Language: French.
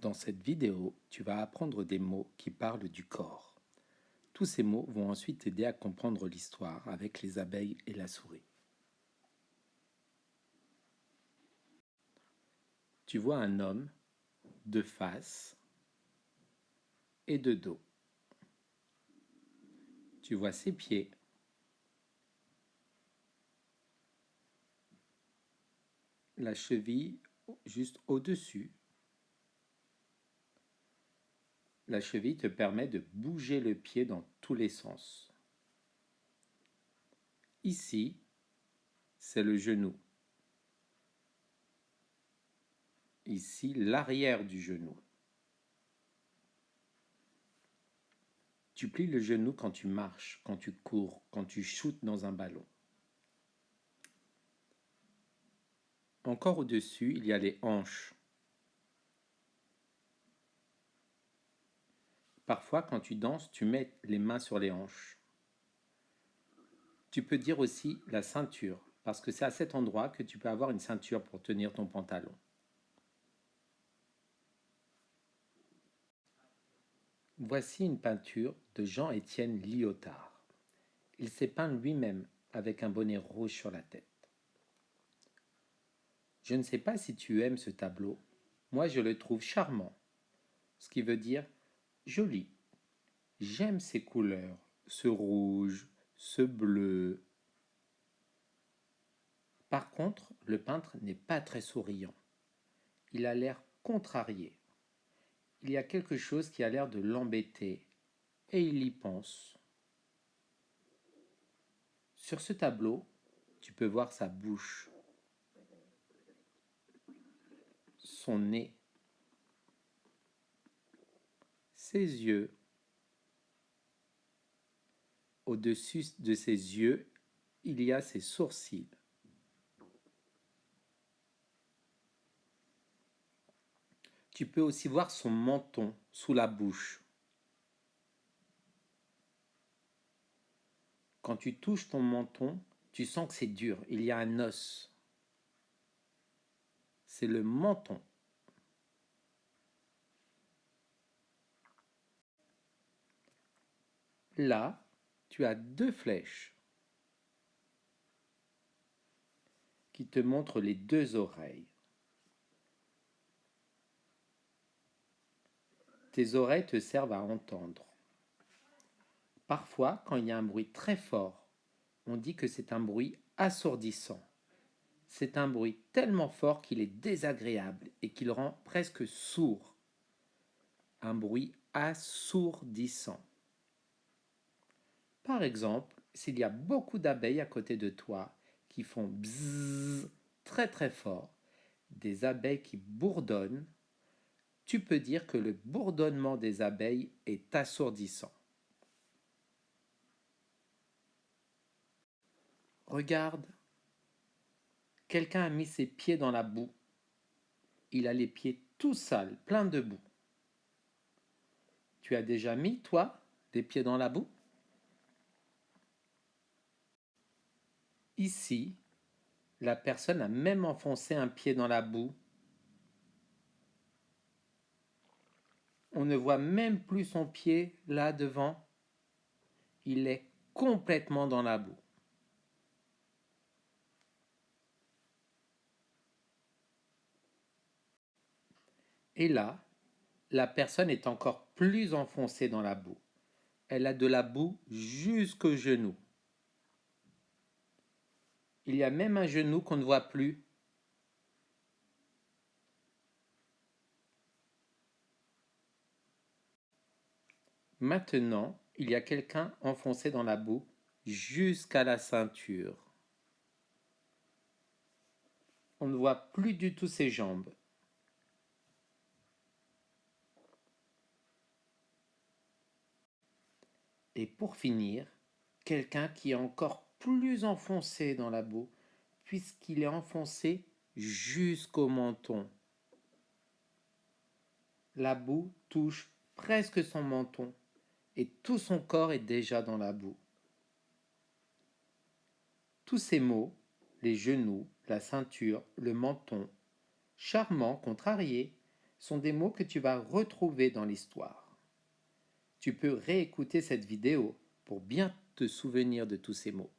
Dans cette vidéo, tu vas apprendre des mots qui parlent du corps. Tous ces mots vont ensuite t'aider à comprendre l'histoire avec les abeilles et la souris. Tu vois un homme de face et de dos. Tu vois ses pieds, la cheville juste au-dessus. La cheville te permet de bouger le pied dans tous les sens. Ici, c'est le genou. Ici, l'arrière du genou. Tu plies le genou quand tu marches, quand tu cours, quand tu shootes dans un ballon. Encore au-dessus, il y a les hanches. Parfois, quand tu danses, tu mets les mains sur les hanches. Tu peux dire aussi la ceinture, parce que c'est à cet endroit que tu peux avoir une ceinture pour tenir ton pantalon. Voici une peinture de Jean-Étienne Lyotard. Il s'est peint lui-même avec un bonnet rouge sur la tête. Je ne sais pas si tu aimes ce tableau. Moi, je le trouve charmant, ce qui veut dire joli. J'aime ces couleurs, ce rouge, ce bleu. Par contre, le peintre n'est pas très souriant. Il a l'air contrarié. Il y a quelque chose qui a l'air de l'embêter, et il y pense. Sur ce tableau, tu peux voir sa bouche, son nez, ses yeux. Au-dessus de ses yeux, il y a ses sourcils. Tu peux aussi voir son menton sous la bouche. Quand tu touches ton menton, tu sens que c'est dur, il y a un os. C'est le menton. Là, tu as deux flèches qui te montrent les deux oreilles. Tes oreilles te servent à entendre. Parfois, quand il y a un bruit très fort, on dit que c'est un bruit assourdissant. C'est un bruit tellement fort qu'il est désagréable et qu'il rend presque sourd. Un bruit assourdissant. Par exemple, s'il y a beaucoup d'abeilles à côté de toi qui font bzzz très très fort, des abeilles qui bourdonnent, tu peux dire que le bourdonnement des abeilles est assourdissant. Regarde, quelqu'un a mis ses pieds dans la boue. Il a les pieds tout sales, pleins de boue. Tu as déjà mis, toi, des pieds dans la boue? Ici, la personne a même enfoncé un pied dans la boue. On ne voit même plus son pied là devant. Il est complètement dans la boue. Et là, la personne est encore plus enfoncée dans la boue. Elle a de la boue jusqu'au genou. Il y a même un genou qu'on ne voit plus. Maintenant, il y a quelqu'un enfoncé dans la boue jusqu'à la ceinture. On ne voit plus du tout ses jambes. Et pour finir, quelqu'un qui est encore plus enfoncé dans la boue, puisqu'il est enfoncé jusqu'au menton. La boue touche presque son menton et tout son corps est déjà dans la boue. Tous ces mots, les genoux, la ceinture, le menton, charmant, contrarié, sont des mots que tu vas retrouver dans l'histoire. Tu peux réécouter cette vidéo pour bien te souvenir de tous ces mots.